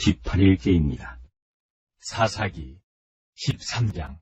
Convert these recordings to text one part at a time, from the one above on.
18일째입니다. 사사기 13장.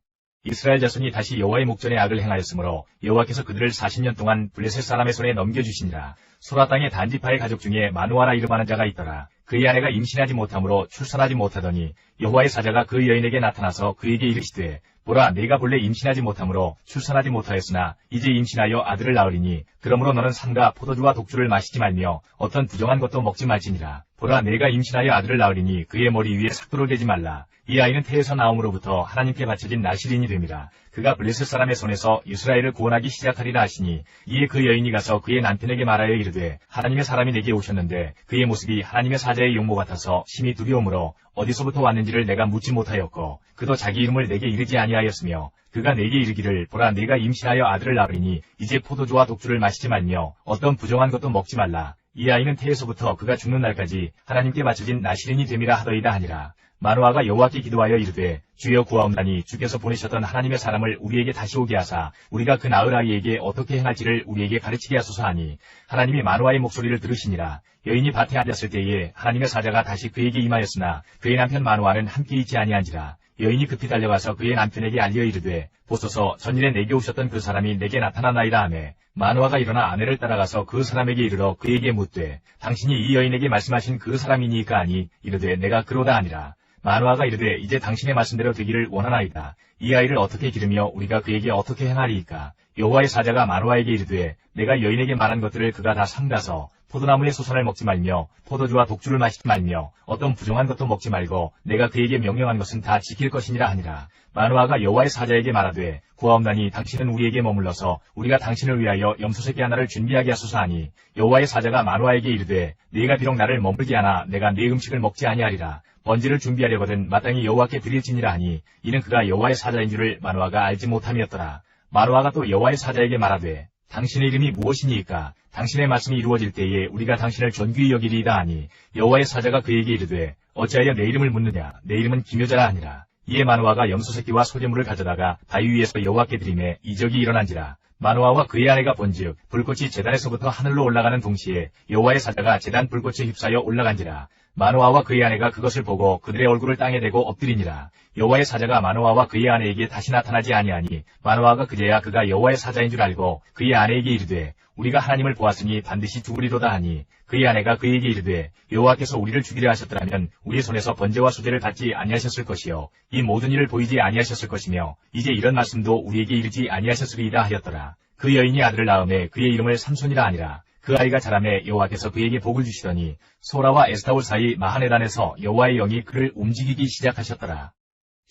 이스라엘 자손이 다시 여호와의 목전에 악을 행하였으므로 여호와께서 그들을 40년 동안 블레셋 사람의 손에 넘겨주시니라. 소라 땅의 단지파의 가족 중에 마누아라 이름하는 자가 있더라. 그의 아내가 임신하지 못하므로 출산하지 못하더니 여호와의 사자가 그 여인에게 나타나서 그에게 이르시되 보라, 내가 본래 임신하지 못하므로 출산하지 못하였으나 이제 임신하여 아들을 낳으리니 그러므로 너는 삼가 포도주와 독주를 마시지 말며 어떤 부정한 것도 먹지 말지니라. 보라, 내가 임신하여 아들을 낳으리니 그의 머리 위에 삭도를 대지 말라. 이 아이는 태에서 나옴으로부터 하나님께 바쳐진 나실인이 됨이라. 그가 블레셋 사람의 손에서 이스라엘을 구원하기 시작하리라 하시니 이에 그 여인이 가서 그의 남편에게 말하여 이르되 하나님의 사람이 내게 오셨는데 그의 모습이 하나님의 사자의 용모 같아서 심히 두려움으로 어디서부터 왔는지를 내가 묻지 못하였고 그도 자기 이름을 내게 이르지 아니하였으며 그가 내게 이르기를 보라, 내가 임신하여 아들을 낳으리니 이제 포도주와 독주를 마시지 말며 어떤 부정한 것도 먹지 말라. 이 아이는 태에서부터 그가 죽는 날까지 하나님께 바쳐진 나실인이 됨이라 하더이다 하니라. 마누아가 여호와께 기도하여 이르되 주여 구하옵나니 주께서 보내셨던 하나님의 사람을 우리에게 다시 오게 하사 우리가 그 낳을 아이에게 어떻게 행할지를 우리에게 가르치게 하소서 하니 하나님이 마누아의 목소리를 들으시니라. 여인이 밭에 앉았을 때에 하나님의 사자가 다시 그에게 임하였으나 그의 남편 마누아는 함께 있지 아니한지라. 여인이 급히 달려가서 그의 남편에게 알려 이르되 보소서, 전일에 내게 오셨던 그 사람이 내게 나타나나이다 하매 마누아가 일어나 아내를 따라가서 그 사람에게 이르러 그에게 묻되 당신이 이 여인에게 말씀하신 그 사람이니까 하니 이르되 내가 그로다 하니라. 마누아가 이르되 이제 당신의 말씀대로 되기를 원하나이다. 이 아이를 어떻게 기르며 우리가 그에게 어떻게 행하리이까. 여호와의 사자가 마누아에게 이르되 내가 여인에게 말한 것들을 그가 다 삼가서 포도나무의 소선을 먹지 말며 포도주와 독주를 마시지 말며 어떤 부정한 것도 먹지 말고 내가 그에게 명령한 것은 다 지킬 것이니라 하니라. 마누아가 여호와의 사자에게 말하되 구하옵나니 당신은 우리에게 머물러서 우리가 당신을 위하여 염소새끼 하나를 준비하게 하소서 하니 여호와의 사자가 마누아에게 이르되 네가 비록 나를 머물게 하나 내가 네 음식을 먹지 아니하리라. 번제를 준비하려거든 마땅히 여호와께 드릴지니라 하니 이는 그가 여호와의 사자인 줄을 마누아가 알지 못함이었더라. 마누아가 또 여호와의 사자에게 말하되 당신의 이름이 무엇이니이까. 당신의 말씀이 이루어질 때에 우리가 당신을 존귀히 여기리이다 하니 여호와의 사자가 그에게 이르되 어찌하여 내 이름을 묻느냐. 내 이름은 기묘자라 하니라. 이에 마누아가 염소새끼와 소재물을 가져다가 바위 위에서 여호와께 드리매 이적이 일어난지라. 마누아와 그의 아내가 본즉 불꽃이 제단에서부터 하늘로 올라가는 동시에 여호와의 사자가 제단 불꽃에 휩싸여 올라간지라. 마누아와 그의 아내가 그것을 보고 그들의 얼굴을 땅에 대고 엎드리니라. 여호와의 사자가 마누아와 그의 아내에게 다시 나타나지 아니하니 마누아가 그제야 그가 여호와의 사자인 줄 알고 그의 아내에게 이르되 우리가 하나님을 보았으니 반드시 죽으리로다 하니 그의 아내가 그에게 이르되 여호와께서 우리를 죽이려 하셨더라면 우리 손에서 번제와 수제를 받지 아니하셨을 것이요 이 모든 일을 보이지 아니하셨을 것이며 이제 이런 말씀도 우리에게 이르지 아니하셨으리이다 하였더라. 그 여인이 아들을 낳음에 그의 이름을 삼손이라 하니라. 그 아이가 자라매 여호와께서 그에게 복을 주시더니 소라와 에스타올 사이 마하네단에서 여호와의 영이 그를 움직이기 시작하셨더라.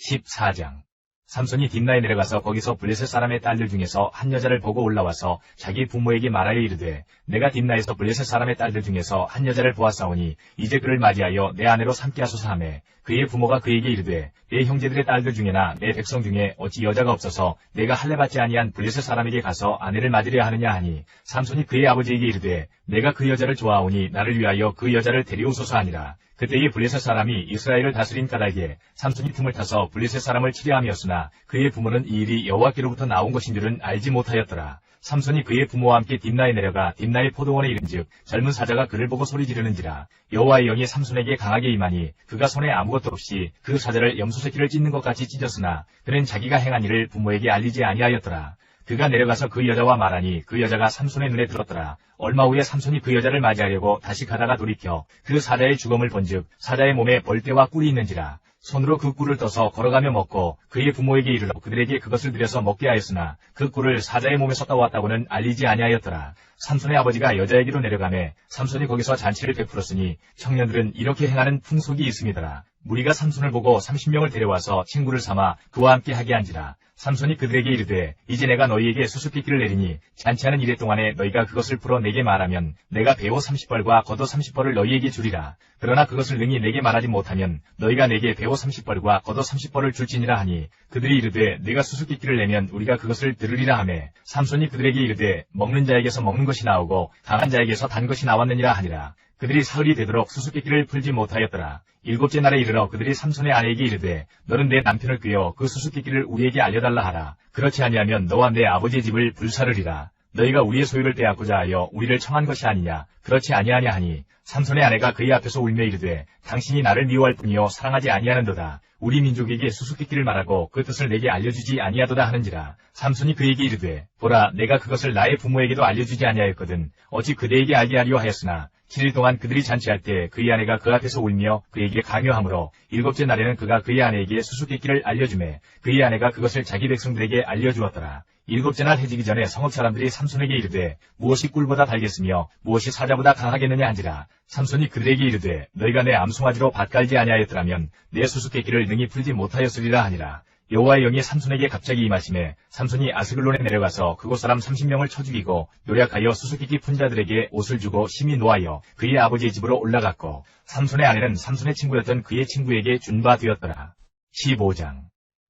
14장. 삼손이 딥나에 내려가서 거기서 블레셋 사람의 딸들 중에서 한 여자를 보고 올라와서 자기 부모에게 말하여 이르되 내가 딥나에서 블레셋 사람의 딸들 중에서 한 여자를 보았사오니 이제 그를 맞이하여 내 아내로 삼게 하소서 하매 그의 부모가 그에게 이르되 내 형제들의 딸들 중에나 내 백성 중에 어찌 여자가 없어서 내가 할례받지 아니한 블레셋 사람에게 가서 아내를 맞으려 하느냐 하니 삼손이 그의 아버지에게 이르되 내가 그 여자를 좋아하오니 나를 위하여 그 여자를 데려오소서 하니라. 그때에 블레셋 사람이 이스라엘을 다스린 까닭에 삼손이 틈을 타서 블레셋 사람을 치려함이었으나 그의 부모는 이 일이 여호와께로부터 나온 것인 줄은 알지 못하였더라. 삼손이 그의 부모와 함께 딥나에 내려가 딥나의 포도원에 이른즉 젊은 사자가 그를 보고 소리 지르는지라. 여호와의 영이 삼손에게 강하게 임하니 그가 손에 아무것도 없이 그 사자를 염소새끼를 찢는 것 같이 찢었으나 그는 자기가 행한 일을 부모에게 알리지 아니하였더라. 그가 내려가서 그 여자와 말하니 그 여자가 삼손의 눈에 들었더라. 얼마 후에 삼손이 그 여자를 맞이하려고 다시 가다가 돌이켜 그 사자의 죽음을 본즉 사자의 몸에 벌떼와 꿀이 있는지라. 손으로 그 꿀을 떠서 걸어가며 먹고 그의 부모에게 이르러 그들에게 그것을 들여서 먹게 하였으나 그 꿀을 사자의 몸에서 따왔다고는 알리지 아니하였더라. 삼손의 아버지가 여자에게로 내려가매 삼손이 거기서 잔치를 베풀었으니 청년들은 이렇게 행하는 풍속이 있음이더라. 무리가 삼손을 보고 30명을 데려와서 친구를 삼아 그와 함께 하게 한지라. 삼손이 그들에게 이르되 이제 내가 너희에게 수수께끼를 내리니 잔치하는 이래 동안에 너희가 그것을 풀어 내게 말하면 내가 배옷 30벌과 겉옷 30벌을 너희에게 주리라. 그러나 그것을 능히 내게 말하지 못하면 너희가 내게 배옷 30벌과 겉옷 30벌을 줄지니라 하니 그들이 이르되 내가 수수께끼를 내면 우리가 그것을 들으리라 하매 삼손이 그들에게 이르되 먹는 자에게서 먹는 것이 나오고 강한 자에게서 단 것이 나왔느니라 하니라. 그들이 사흘이 되도록 수수께끼를 풀지 못하였더라. 일곱째 날에 이르러 그들이 삼손의 아내에게 이르되 너는 내 남편을 꾀어 그 수수께끼를 우리에게 알려달라 하라. 그렇지 아니하면 너와 내 아버지의 집을 불사르리라. 너희가 우리의 소유를 빼앗고자 하여 우리를 청한 것이 아니냐. 그렇지 아니하냐 하니 삼손의 아내가 그의 앞에서 울며 이르되 당신이 나를 미워할 뿐이요 사랑하지 아니하는도다. 우리 민족에게 수수께끼를 말하고 그 뜻을 내게 알려주지 아니하도다 하는지라. 삼손이 그에게 이르되 보라 내가 그것을 나의 부모에게도 알려주지 아니하였거든. 어찌 그대에게 알게 하려 하였으나 7일 동안 그들이 잔치할 때 그의 아내가 그 앞에서 울며 그에게 강요하므로 7째 날에는 그가 그의 아내에게 수수께끼를 알려주매 그의 아내가 그것을 자기 백성들에게 알려주었더라. 7째 날 해지기 전에 성읍 사람들이 삼손에게 이르되 무엇이 꿀보다 달겠으며 무엇이 사자보다 강하겠느냐 한지라. 삼손이 그들에게 이르되 너희가 내 암송아지로 밭갈지 아니하였더라면 내 수수께끼를 능히 풀지 못하였으리라 하니라. 여호와의 영이 삼손에게 갑자기 임하시매 삼손이 아스글론에 내려가서 그곳 사람 30명을 쳐 죽이고 노력하여 수수께끼 푼 자들에게 옷을 주고 심히 노하여 그의 아버지의 집으로 올라갔고 삼손의 아내는 삼손의 친구였던 그의 친구에게 준 바 되었더라. 15장.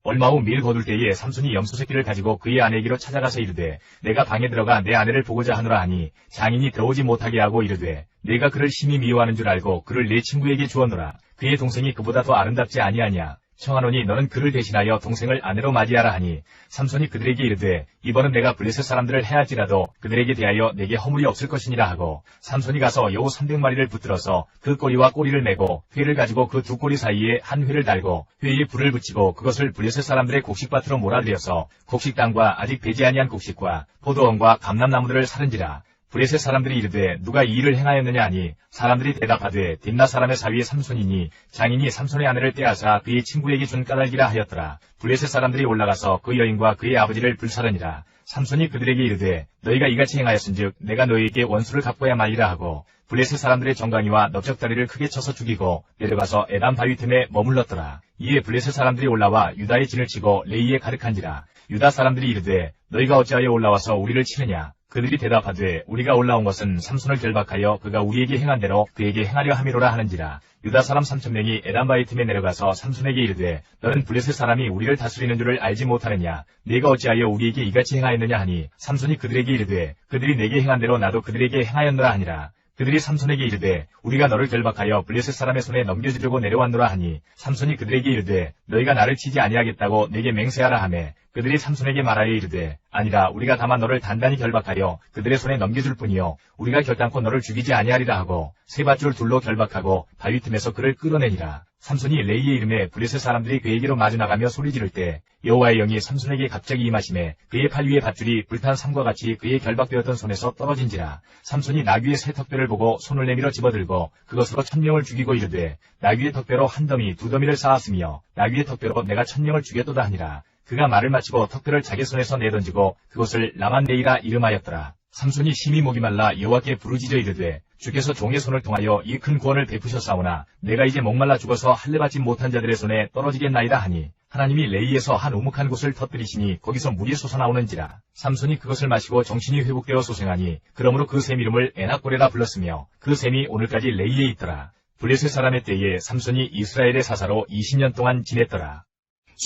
얼마 후 밀 거둘 때에 삼손이 염소 새끼를 가지고 그의 아내에게로 찾아가서 이르되 내가 방에 들어가 내 아내를 보고자 하노라 하니 장인이 들어오지 못하게 하고 이르되 내가 그를 심히 미워하는 줄 알고 그를 내 친구에게 주었노라. 그의 동생이 그보다 더 아름답지 아니하냐. 청하노니 너는 그를 대신하여 동생을 아내로 맞이하라 하니 삼손이 그들에게 이르되 이번은 내가 블레셋 사람들을 해할지라도 그들에게 대하여 내게 허물이 없을 것이니라 하고 삼손이 가서 여우 300마리를 붙들어서 그 꼬리와 꼬리를 매고 회를 가지고 그 두 꼬리 사이에 한 회를 달고 회에 불을 붙이고 그것을 블레셋 사람들의 곡식밭으로 몰아들여서 곡식당과 아직 배지 아니한 곡식과 포도원과 감람나무들을 사른지라. 블레셋 사람들이 이르되 누가 이 일을 행하였느냐 하니 사람들이 대답하되 딥나 사람의 사위의 삼손이니 장인이 삼손의 아내를 빼앗아 그의 친구에게 준 까닭이라 하였더라. 블레셋 사람들이 올라가서 그 여인과 그의 아버지를 불사르니라. 삼손이 그들에게 이르되 너희가 이같이 행하였은즉 내가 너희에게 원수를 갚아야 말이라 하고 블레셋 사람들의 정강이와 넓적다리를 크게 쳐서 죽이고 내려가서 에담 바위 틈에 머물렀더라. 이에 블레셋 사람들이 올라와 유다의 진을 치고 레이에 가득한지라. 유다 사람들이 이르되 너희가 어찌하여 올라와서 우리를 치느냐. 그들이 대답하되 우리가 올라온 것은 삼손을 결박하여 그가 우리에게 행한 대로 그에게 행하려 함이로라 하는지라. 유다 사람 3,000명이 에담 바위 틈에 내려가서 삼손에게 이르되 너는 블레셋 사람이 우리를 다스리는 줄을 알지 못하느냐. 네가 어찌하여 우리에게 이같이 행하였느냐 하니 삼손이 그들에게 이르되 그들이 내게 행한 대로 나도 그들에게 행하였노라 하니라. 그들이 삼손에게 이르되 우리가 너를 결박하여 블레셋 사람의 손에 넘겨주려고 내려왔노라 하니 삼손이 그들에게 이르되 너희가 나를 치지 아니하겠다고 내게 맹세하라 하매 그들이 삼손에게 말하여 이르되 아니라 우리가 다만 너를 단단히 결박하여 그들의 손에 넘겨줄 뿐이요 우리가 결단코 너를 죽이지 아니하리라 하고 세 밧줄 둘로 결박하고 바위 틈에서 그를 끌어내니라. 삼손이 레이의 이름에 블레셋 사람들이 그에게로 마주 나가며 소리 지를 때 여호와의 영이 삼손에게 갑자기 임하심에 그의 팔 위의 밧줄이 불탄 삼과 같이 그의 결박되었던 손에서 떨어진지라. 삼손이 나귀의 새 턱뼈를 보고 손을 내밀어 집어들고 그것으로 1,000명을 죽이고 이르되 나귀의 턱뼈로 한 더미 두 더미를 쌓았으며 나귀의 턱뼈로 내가 1,000명을 죽였도다 하니라. 그가 말을 마치고 턱뼈를 자기 손에서 내던지고 그것을 라만네이라 이름하였더라. 삼손이 심히 목이 말라 여호와께 부르짖어 이르되 주께서 종의 손을 통하여 이 큰 구원을 베푸셨사오나 내가 이제 목말라 죽어서 할례받지 못한 자들의 손에 떨어지겠나이다 하니 하나님이 레이에서 한 우묵한 곳을 터뜨리시니 거기서 물이 솟아나오는지라. 삼손이 그것을 마시고 정신이 회복되어 소생하니 그러므로 그 샘 이름을 에낙고레라 불렀으며 그 샘이 오늘까지 레이에 있더라. 블레셋 사람의 때에 삼손이 이스라엘의 사사로 20년 동안 지냈더라.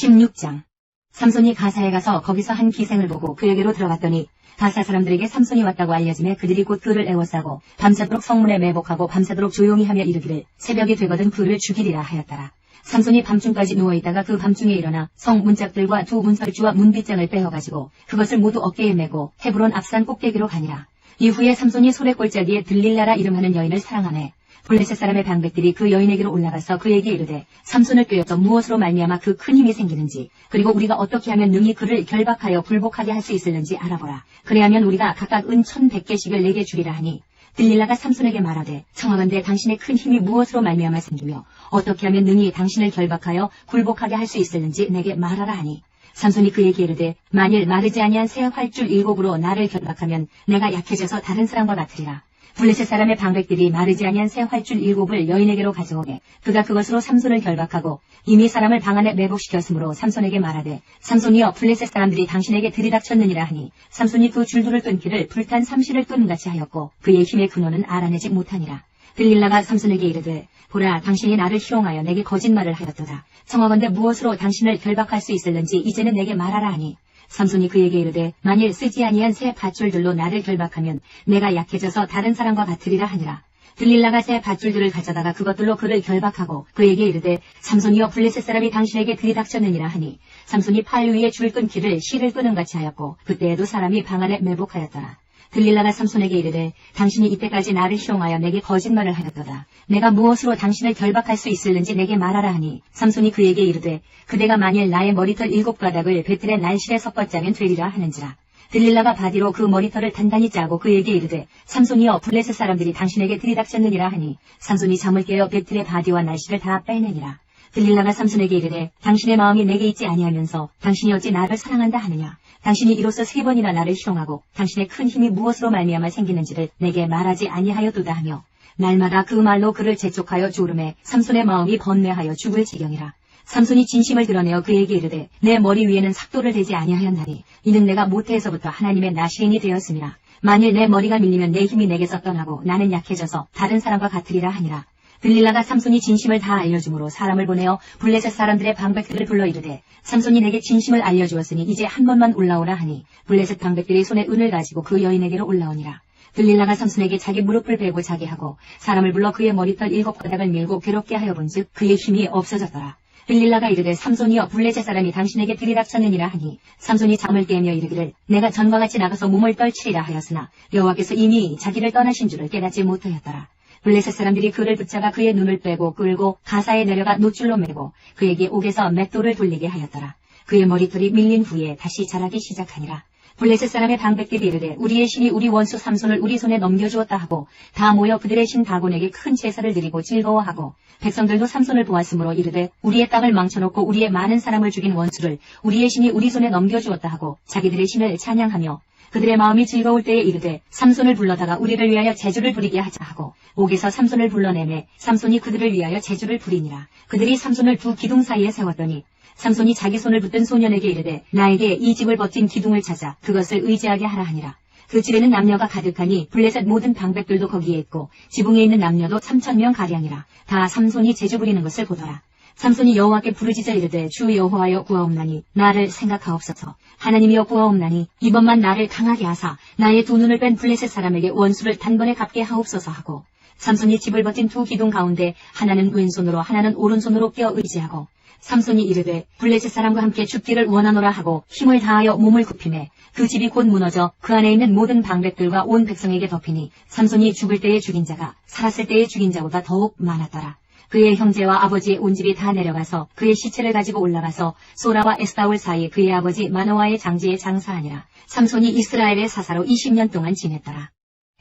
16장. 삼손이 가사에 가서 거기서 한 기생을 보고 그에게로 들어갔더니 가사 사람들에게 삼손이 왔다고 알려지매 그들이 곧 그를 애워싸고 밤새도록 성문에 매복하고 밤새도록 조용히 하며 이르기를 새벽이 되거든 그를 죽이리라 하였더라. 삼손이 밤중까지 누워있다가 그 밤중에 일어나 성 문짝들과 두 문설주와 문빗장을 빼어가지고 그것을 모두 어깨에 메고 헤브론 앞산 꼭대기로 가니라. 이후에 삼손이 소래 골짜기에 들릴라라 이름하는 여인을 사랑하매 블레셋 사람의 방백들이 그 여인에게로 올라가서 그에게 이르되 삼손을 꾀어서 무엇으로 말미암아 그 큰 힘이 생기는지 그리고 우리가 어떻게 하면 능히 그를 결박하여 굴복하게 할 수 있을는지 알아보라. 그래야면 우리가 각각 은 1,100개씩을 내게 주리라 하니 들릴라가 삼손에게 말하되 청하건대 당신의 큰 힘이 무엇으로 말미암아 생기며 어떻게 하면 능히 당신을 결박하여 굴복하게 할 수 있을는지 내게 말하라 하니 삼손이 그에게 이르되 만일 마르지 아니한 새 활줄 7으로 나를 결박하면 내가 약해져서 다른 사람과 같으리라. 블레셋 사람의 방백들이 마르지 아니한 새 활줄 7을 여인에게로 가져오되 그가 그것으로 삼손을 결박하고 이미 사람을 방 안에 매복시켰으므로 삼손에게 말하되 삼손이여 블레셋 사람들이 당신에게 들이닥쳤느니라 하니 삼손이 그 줄들을 끊기를 불탄 삼시를 끊음같이 하였고 그의 힘의 근원은 알아내지 못하니라. 들릴라가 삼손에게 이르되 보라 당신이 나를 희롱하여 내게 거짓말을 하였도다. 청하건대 무엇으로 당신을 결박할 수 있을는지 이제는 내게 말하라 하니 삼손이 그에게 이르되 만일 쓰지 아니한 새 밧줄들로 나를 결박하면 내가 약해져서 다른 사람과 같으리라 하니라. 들릴라가 새 밧줄들을 가져다가 그것들로 그를 결박하고 그에게 이르되 삼손이여 블레셋 사람이 당신에게 들이닥쳤느니라 하니 삼손이 팔 위에 줄 끊기를 실을 끄는같이 하였고 그때에도 사람이 방 안에 매복하였더라. 들릴라가 삼손에게 이르되 당신이 이때까지 나를 희롱하여 내게 거짓말을 하였도다. 내가 무엇으로 당신을 결박할 수 있을는지 내게 말하라 하니 삼손이 그에게 이르되 그대가 만일 나의 머리털 7가닥을 배틀의 날실에 섞었자면 되리라 하는지라. 들릴라가 바디로 그 머리털을 단단히 짜고 그에게 이르되 삼손이여 블레셋 사람들이 당신에게 들이닥쳤느니라 하니 삼손이 잠을 깨어 배틀의 바디와 날실을 다 빼내니라. 들릴라가 삼손에게 이르되 당신의 마음이 내게 있지 아니하면서 당신이 어찌 나를 사랑한다 하느냐. 당신이 이로써 3번이나 나를 희롱하고 당신의 큰 힘이 무엇으로 말미암아 생기는지를 내게 말하지 아니하였도다 하며 날마다 그 말로 그를 재촉하여 조름에 삼손의 마음이 번뇌하여 죽을 지경이라. 삼손이 진심을 드러내어 그에게 이르되 내 머리 위에는 삭도를 대지 아니하였나니 이는 내가 모태에서부터 하나님의 나시린이 되었음이라. 만일 내 머리가 밀리면 내 힘이 내게서 떠나고 나는 약해져서 다른 사람과 같으리라 하니라. 들릴라가 삼손이 진심을 다 알려주므로 사람을 보내어 블레셋 사람들의 방백들을 불러 이르되 삼손이 내게 진심을 알려주었으니 이제 한 번만 올라오라 하니 블레셋 방백들이 손에 은을 가지고 그 여인에게로 올라오니라. 들릴라가 삼손에게 자기 무릎을 베고 자게 하고 사람을 불러 그의 머리털 7가닥을 밀고 괴롭게 하여 본즉 그의 힘이 없어졌더라. 들릴라가 이르되 삼손이여 블레셋 사람이 당신에게 들이닥쳤느니라 하니 삼손이 잠을 깨며 이르기를 내가 전과 같이 나가서 몸을 떨치리라 하였으나 여호와께서 이미 자기를 떠나신 줄을 깨닫지 못하였더라. 블레셋 사람들이 그를 붙잡아 그의 눈을 빼고 끌고 가사에 내려가 노줄로 매고 그에게 옥에서 맷돌을 돌리게 하였더라. 그의 머리털이 밀린 후에 다시 자라기 시작하니라. 블레셋 사람의 방백들이 이르되 우리의 신이 우리 원수 삼손을 우리 손에 넘겨주었다 하고 다 모여 그들의 신 다곤에게 큰 제사를 드리고 즐거워하고 백성들도 삼손을 보았으므로 이르되 우리의 땅을 망쳐놓고 우리의 많은 사람을 죽인 원수를 우리의 신이 우리 손에 넘겨주었다 하고 자기들의 신을 찬양하며 그들의 마음이 즐거울 때에 이르되 삼손을 불러다가 우리를 위하여 제주를 부리게 하자 하고 옥에서 삼손을 불러내매 삼손이 그들을 위하여 제주를 부리니라. 그들이 삼손을 두 기둥 사이에 세웠더니 삼손이 자기 손을 붙든 소년에게 이르되 나에게 이 집을 버틴 기둥을 찾아 그것을 의지하게 하라 하니라. 그 집에는 남녀가 가득하니 블레셋 모든 방백들도 거기에 있고 지붕에 있는 남녀도 3,000명 가량이라. 다 삼손이 제주 부리는 것을 보더라. 삼손이 여호와께 부르짖어 이르되 주 여호와여 구하옵나니 나를 생각하옵소서. 하나님이여 구하옵나니 이번만 나를 강하게 하사 나의 두 눈을 뺀 블레셋 사람에게 원수를 단번에 갚게 하옵소서 하고 삼손이 집을 버틴 두 기둥 가운데 하나는 왼손으로 하나는 오른손으로 껴 의지하고 삼손이 이르되 블레셋 사람과 함께 죽기를 원하노라 하고 힘을 다하여 몸을 굽히매 그 집이 곧 무너져 그 안에 있는 모든 방백들과 온 백성에게 덮이니 삼손이 죽을 때에 죽인 자가 살았을 때에 죽인 자보다 더욱 많았더라. 그의 형제와 아버지의 온 집이 다 내려가서 그의 시체를 가지고 올라가서 소라와 에스다올 사이 그의 아버지 마노아의 장지에 장사하니라. 삼손이 이스라엘의 사사로 20년 동안 지냈더라.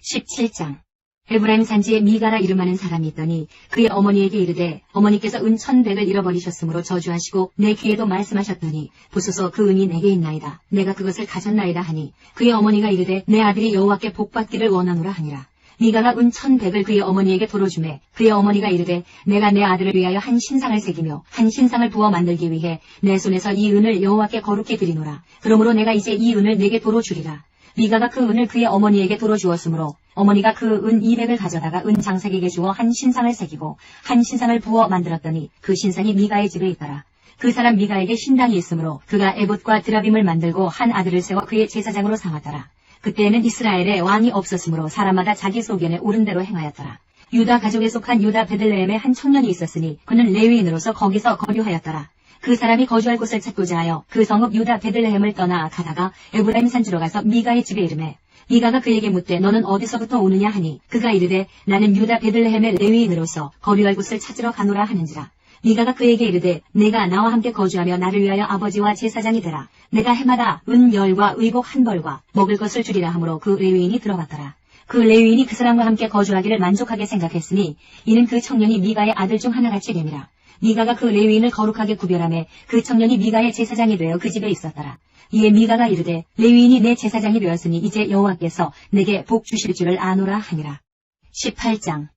17장 에브라임 산지에 미가라 이름하는 사람이 있더니 그의 어머니에게 이르되 어머니께서 은 1,100을 잃어버리셨으므로 저주하시고 내 귀에도 말씀하셨더니 보소서 그 은이 내게 있나이다. 내가 그것을 가졌나이다 하니 그의 어머니가 이르되 내 아들이 여호와께 복받기를 원하노라 하니라. 미가가 은 1,100을 그의 어머니에게 도로주매 그의 어머니가 이르되 내가 내 아들을 위하여 한 신상을 새기며 한 신상을 부어 만들기 위해 내 손에서 이 은을 여호와께 거룩히 드리노라. 그러므로 내가 이제 이 은을 내게 도로주리라. 미가가 그 은을 그의 어머니에게 도로주었으므로 어머니가 그 은 200을 가져다가 은 장색에게 주어 한 신상을 새기고 한 신상을 부어 만들었더니 그 신상이 미가의 집에 있더라. 그 사람 미가에게 신당이 있으므로 그가 에봇과 드라빔을 만들고 한 아들을 세워 그의 제사장으로 삼았더라. 그때에는 이스라엘에 왕이 없었으므로 사람마다 자기 소견에 옳은 대로 행하였더라. 유다 가족에 속한 유다 베들레헴에 한 청년이 있었으니 그는 레위인으로서 거기서 거류하였더라. 그 사람이 거주할 곳을 찾고자 하여 그 성읍 유다 베들레헴을 떠나 가다가 에브라임 산지로 가서 미가의 집에 이르매 미가가 그에게 묻되 너는 어디서부터 오느냐 하니 그가 이르되 나는 유다 베들레헴의 레위인으로서 거류할 곳을 찾으러 가노라 하는지라. 미가가 그에게 이르되 내가 나와 함께 거주하며 나를 위하여 아버지와 제사장이 되라. 내가 해마다 은 10과 의복 1벌과 먹을 것을 주리라 하므로 그 레위인이 들어갔더라. 그 레위인이 그 사람과 함께 거주하기를 만족하게 생각했으니 이는 그 청년이 미가의 아들 중 하나같이 됨이라. 미가가 그 레위인을 거룩하게 구별하며 그 청년이 미가의 제사장이 되어 그 집에 있었더라. 이에 미가가 이르되 레위인이 내 제사장이 되었으니 이제 여호와께서 내게 복 주실 줄을 아노라 하니라. 18장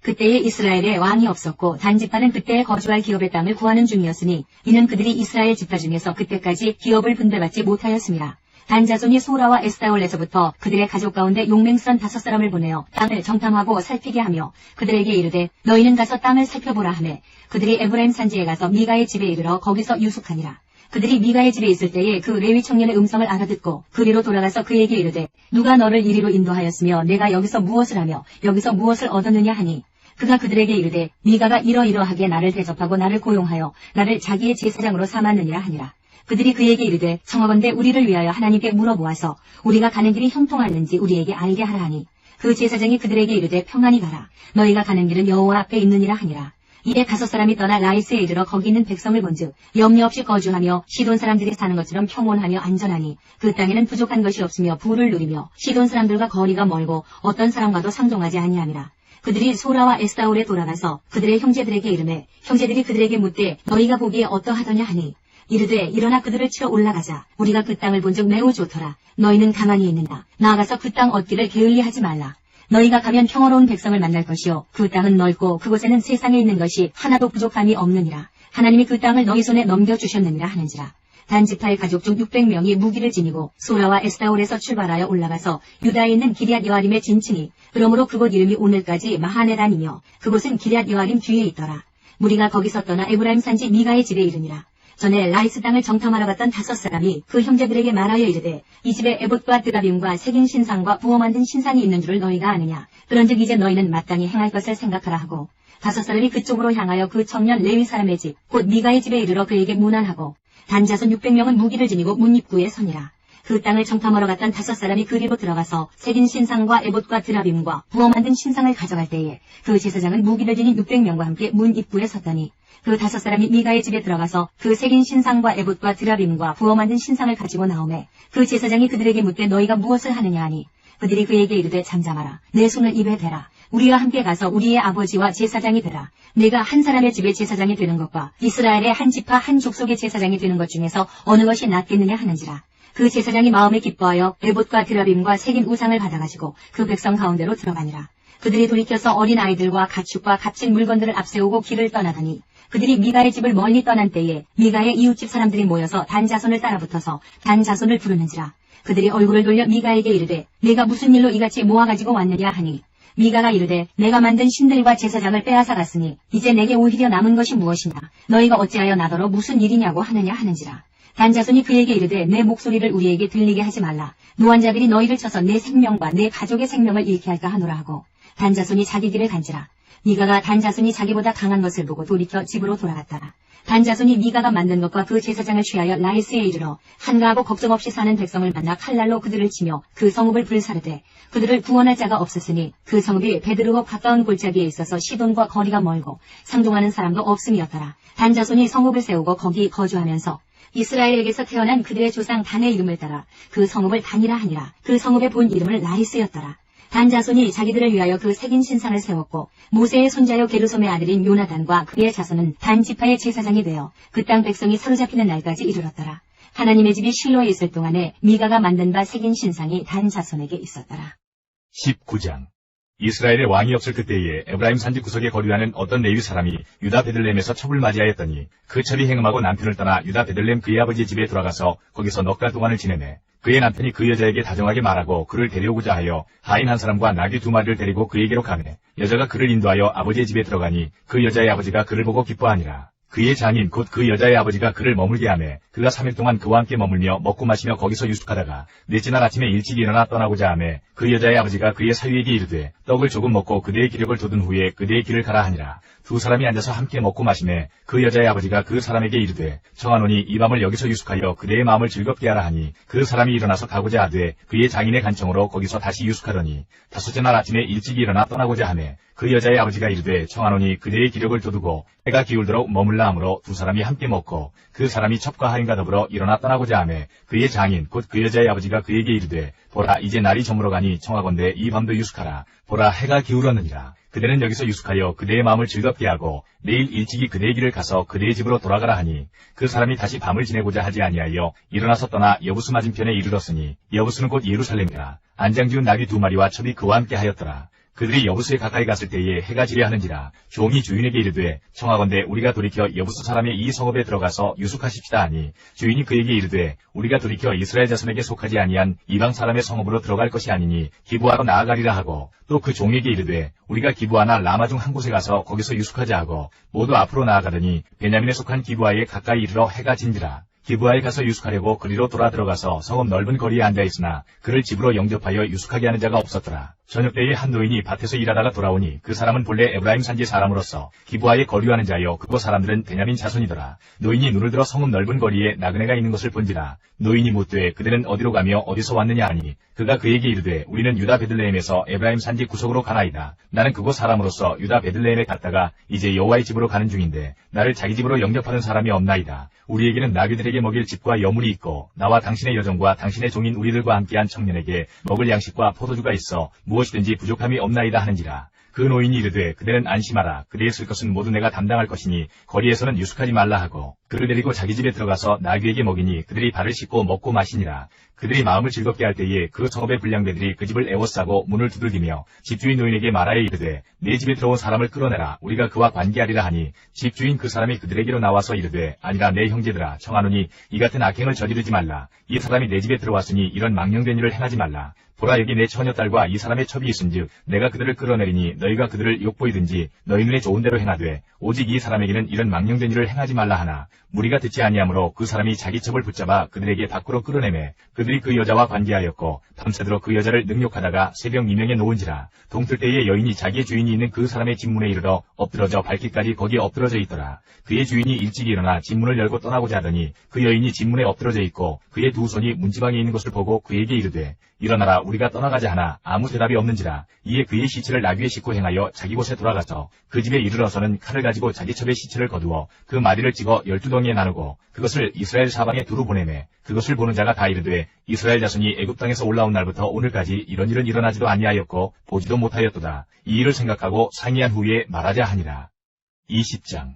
그때에 이스라엘에 왕이 없었고 단 지파는 그때에 거주할 기업의 땅을 구하는 중이었으니 이는 그들이 이스라엘 지파 중에서 그때까지 기업을 분배받지 못하였습니다. 단 자손이 소라와 에스다올에서부터 그들의 가족 가운데 용맹스런 5사람을 보내어 땅을 정탐하고 살피게 하며 그들에게 이르되 너희는 가서 땅을 살펴보라 하매 그들이 에브라임 산지에 가서 미가의 집에 이르러 거기서 유숙하니라. 그들이 미가의 집에 있을 때에 그 레위 청년의 음성을 알아듣고 그리로 돌아가서 그에게 이르되 누가 너를 이리로 인도하였으며 내가 여기서 무엇을 하며 여기서 무엇을 얻었느냐 하니 그가 그들에게 이르되 미가가 이러이러하게 나를 대접하고 나를 고용하여 나를 자기의 제사장으로 삼았느니라 하니라. 그들이 그에게 이르되 청하건대 우리를 위하여 하나님께 물어보아서 우리가 가는 길이 형통할는지 우리에게 알게 하라 하니 그 제사장이 그들에게 이르되 평안히 가라. 너희가 가는 길은 여호와 앞에 있느니라 하니라. 이에 5사람이 떠나 라이스에 이르러 거기 있는 백성을 본즉 염려 없이 거주하며 시돈 사람들이 사는 것처럼 평온하며 안전하니 그 땅에는 부족한 것이 없으며 부를 누리며 시돈 사람들과 거리가 멀고 어떤 사람과도 상종하지 아니함이라. 그들이 소라와 에스다올에 돌아가서 그들의 형제들에게 이르매 형제들이 그들에게 묻되 너희가 보기에 어떠하더냐 하니 이르되 일어나 그들을 치러 올라가자. 우리가 그 땅을 본즉 매우 좋더라. 너희는 가만히 있는다. 나아가서 그 땅 얻기를 게을리하지 말라. 너희가 가면 평화로운 백성을 만날 것이요 그 땅은 넓고 그곳에는 세상에 있는 것이 하나도 부족함이 없느니라. 하나님이 그 땅을 너희 손에 넘겨주셨느니라 하는지라. 단지파의 가족 중 600명이 무기를 지니고 소라와 에스다올에서 출발하여 올라가서 유다에 있는 기럇 여아림에 진치니 그러므로 그곳 이름이 오늘까지 마하네단이며 그곳은 기럇 여아림 뒤에 있더라. 무리가 거기서 떠나 에브라임 산지 미가의 집에 이르니라. 전에 라이스 땅을 정탐하러 갔던 5사람이 그 형제들에게 말하여 이르되 이 집에 에봇과 드라빔과 새긴 신상과 부어 만든 신상이 있는 줄을 너희가 아느냐. 그런즉 이제 너희는 마땅히 행할 것을 생각하라 하고 5사람이 그쪽으로 향하여 그 청년 레위 사람의 집 곧 미가의 집에 이르러 그에게 문안하고 단자손 600명은 무기를 지니고 문 입구에 서니라. 그 땅을 정탐하러 갔던 5사람이 그리로 들어가서 새긴 신상과 에봇과 드라빔과 부어 만든 신상을 가져갈 때에 그 제사장은 무기를 지닌 600명과 함께 문 입구에 섰더니 그 5사람이 미가의 집에 들어가서 그 새긴 신상과 에봇과 드라빔과 부어 만든 신상을 가지고 나오매 그 제사장이 그들에게 묻되 너희가 무엇을 하느냐 하니 그들이 그에게 이르되 잠잠하라. 내 손을 입에 대라. 우리가 함께 가서 우리의 아버지와 제사장이 되라. 내가 한 사람의 집의 제사장이 되는 것과 이스라엘의 한 지파 한 족속의 제사장이 되는 것 중에서 어느 것이 낫겠느냐 하는지라. 그 제사장이 마음에 기뻐하여 에봇과 드라빔과 새긴 우상을 받아가지고 그 백성 가운데로 들어가니라. 그들이 돌이켜서 어린 아이들과 가축과 값진 물건들을 앞세우고 길을 떠나더니 그들이 미가의 집을 멀리 떠난 때에 미가의 이웃집 사람들이 모여서 단자손을 따라붙어서 단자손을 부르는지라. 그들이 얼굴을 돌려 미가에게 이르되 내가 무슨 일로 이같이 모아가지고 왔느냐 하니 미가가 이르되 내가 만든 신들과 제사장을 빼앗아 갔으니 이제 내게 오히려 남은 것이 무엇이냐. 너희가 어찌하여 나더러 무슨 일이냐고 하느냐 하는지라. 단자손이 그에게 이르되 내 목소리를 우리에게 들리게 하지 말라. 노환자들이 너희를 쳐서 내 생명과 내 가족의 생명을 잃게 할까 하노라 하고 단자손이 자기 길을 간지라. 미가가 단자손이 자기보다 강한 것을 보고 돌이켜 집으로 돌아갔더라. 단자손이 미가가 만든 것과 그 제사장을 취하여 라이스에 이르러 한가하고 걱정 없이 사는 백성을 만나 칼날로 그들을 치며 그 성읍을 불사르되 그들을 구원할 자가 없었으니 그 성읍이 베드르고 가까운 골짜기에 있어서 시돈과 거리가 멀고 상종하는 사람도 없음이었더라. 단자손이 성읍을 세우고 거기 거주하면서 이스라엘에게서 태어난 그들의 조상 단의 이름을 따라 그 성읍을 단이라 하니라. 그 성읍의 본 이름을 라이스였더라. 단자손이 자기들을 위하여 그 새긴 신상을 세웠고 모세의 손자요 게르솜의 아들인 요나단과 그의 자손은 단지파의 제사장이 되어 그 땅 백성이 사로잡히는 날까지 이르렀더라. 하나님의 집이 실로에 있을 동안에 미가가 만든 바 새긴 신상이 단자손에게 있었더라. 19장 이스라엘의 왕이 없을 그때에 에브라임 산지 구석에 거류하는 어떤 레위 사람이 유다 베들레헴에서 첩을 맞이하였더니 그 첩이 행음하고 남편을 떠나 유다 베들레헴 그의 아버지의 집에 들어가서 거기서 넉 달 동안을 지내매 그의 남편이 그 여자에게 다정하게 말하고 그를 데려오고자 하여 하인 한 사람과 나귀 2마리를 데리고 그에게로 가매 여자가 그를 인도하여 아버지의 집에 들어가니 그 여자의 아버지가 그를 보고 기뻐하니라. 그의 장인 곧 그 여자의 아버지가 그를 머물게 하매 그가 3일 동안 그와 함께 머물며 먹고 마시며 거기서 유숙하다가 넷째 날 아침에 일찍 일어나 떠나고자 하매 그 여자의 아버지가 그의 사위에게 이르되 떡을 조금 먹고 그대의 기력을 돋은 후에 그대의 길을 가라 하니라. 2사람이 앉아서 함께 먹고 마시매 그 여자의 아버지가 그 사람에게 이르되 청하노니 이 밤을 여기서 유숙하여 그대의 마음을 즐겁게 하라 하니 그 사람이 일어나서 가고자 하되 그의 장인의 간청으로 거기서 다시 유숙하더니 5째 날 아침에 일찍 일어나 떠나고자 하매 그 여자의 아버지가 이르되 청하노니 그대의 기력을 돋우고 해가 기울도록 머물라 하므로 2사람이 함께 먹고 그 사람이 첩과 하인과 더불어 일어나 떠나고자 하매 그의 장인 곧 그 여자의 아버지가 그에게 이르되 보라 이제 날이 저물어가니 청하건대 이 밤도 유숙하라. 보라 해가 기울었느니라. 그대는 여기서 유숙하여 그대의 마음을 즐겁게 하고 내일 일찍이 그대의 길을 가서 그대의 집으로 돌아가라 하니 그 사람이 다시 밤을 지내고자 하지 아니하여 일어나서 떠나 여부스 맞은편에 이르렀으니 여부스는 곧 예루살렘이라. 안장지운 나귀 2마리와 첩이 그와 함께 하였더라. 그들이 여부스에 가까이 갔을 때에 해가 지려 하는지라. 종이 주인에게 이르되 청하건대 우리가 돌이켜 여부스 사람의 이 성읍에 들어가서 유숙하십시다 하니 주인이 그에게 이르되 우리가 돌이켜 이스라엘 자손에게 속하지 아니한 이방 사람의 성읍으로 들어갈 것이 아니니 기브아로 나아가리라 하고 또 그 종에게 이르되 우리가 기브아나 라마 중 한 곳에 가서 거기서 유숙하자 하고 모두 앞으로 나아가더니 베냐민에 속한 기브아에 가까이 이르러 해가 진지라. 기브아에 가서 유숙하려고 그리로 돌아 들어가서 성읍 넓은 거리에 앉아 있으나 그를 집으로 영접하여 유숙하게 하는 자가 없었더라. 저녁때에 한 노인이 밭에서 일하다가 돌아오니 그 사람은 본래 에브라임 산지 사람으로서 기브아에 거류하는 자여 그곳 사람들은 베냐민 자손이더라. 노인이 눈을 들어 성읍 넓은 거리에 나그네가 있는 것을 본지라. 노인이 묻되 그들은 어디로 가며 어디서 왔느냐 하니 그가 그에게 이르되 우리는 유다 베들레헴에서 에브라임 산지 구석으로 가나이다. 나는 그곳 사람으로서 유다 베들레헴에 갔다가 이제 여호와의 집으로 가는 중인데 나를 자기 집으로 영접하는 사람이 없나이다. 우리에게는 나귀들에게 먹일 집과 여물이 있고 나와 당신의 여종과 당신의 종인 우리들과 함께한 청년에게 먹을 양식과 포도주가 있어 무엇이든지 부족함이 없나이다 하는지라. 그 노인이 이르되 그대는 안심하라. 그대의 쓸 것은 모두 내가 담당할 것이니 거리에서는 유숙하지 말라 하고 그를 데리고 자기 집에 들어가서 나귀에게 먹이니 그들이 발을 씻고 먹고 마시니라. 그들이 마음을 즐겁게 할 때에 그 성읍의 불량배들이 그 집을 애워싸고 문을 두들기며 집주인 노인에게 말하여 이르되 내 집에 들어온 사람을 끌어내라. 우리가 그와 관계하리라 하니 집주인 그 사람이 그들에게로 나와서 이르되 아니라 내 형제들아 청하노니 이 같은 악행을 저지르지 말라. 이 사람이 내 집에 들어왔으니 이런 망령된 일을 행하지 말라. 보라 여기 내 처녀딸과 이 사람의 첩이 있은즉 내가 그들을 끌어내리니 너희가 그들을 욕보이든지 너희 눈에 좋은 대로 행하되 오직 이 사람에게는 이런 망령된 일을 행하지 말라 하나 무리가 듣지 아니하므로 그 사람이 자기 첩을 붙잡아 그들에게 밖으로 끌어내매 그들이 그 여자와 관계하였고 밤새도록 그 여자를 능욕하다가 새벽 미명에 놓은지라. 동틀 때에 여인이 자기의 주인이 있는 그 사람의 집문에 이르러 엎드러져 밟기까지 거기에 엎드러져 있더라. 그의 주인이 일찍 일어나 집문을 열고 떠나고자 하더니 그 여인이 집문에 엎드러져 있고 그의 두 손이 문지방에 있는 것을 보고 그에게 이르되 일어나라 우리가 떠나가자 하나 아무 대답이 없는지라. 이에 그의 시체를 나귀에 싣고 행하여 자기 곳에 돌아가서 그 집에 이르러서는 칼을 가지고 자기 첩의 시체를 거두어 그 마디를 찍어 12덩이에 나누고 그것을 이스라엘 사방에 두루 보내매 그것을 보는 자가 다 이르되 이스라엘 자손이 애굽 땅에서 올라온 날부터 오늘까지 이런 일은 일어나지도 아니하였고 보지도 못하였도다. 이 일을 생각하고 상의한 후에 말하자 하니라. 20장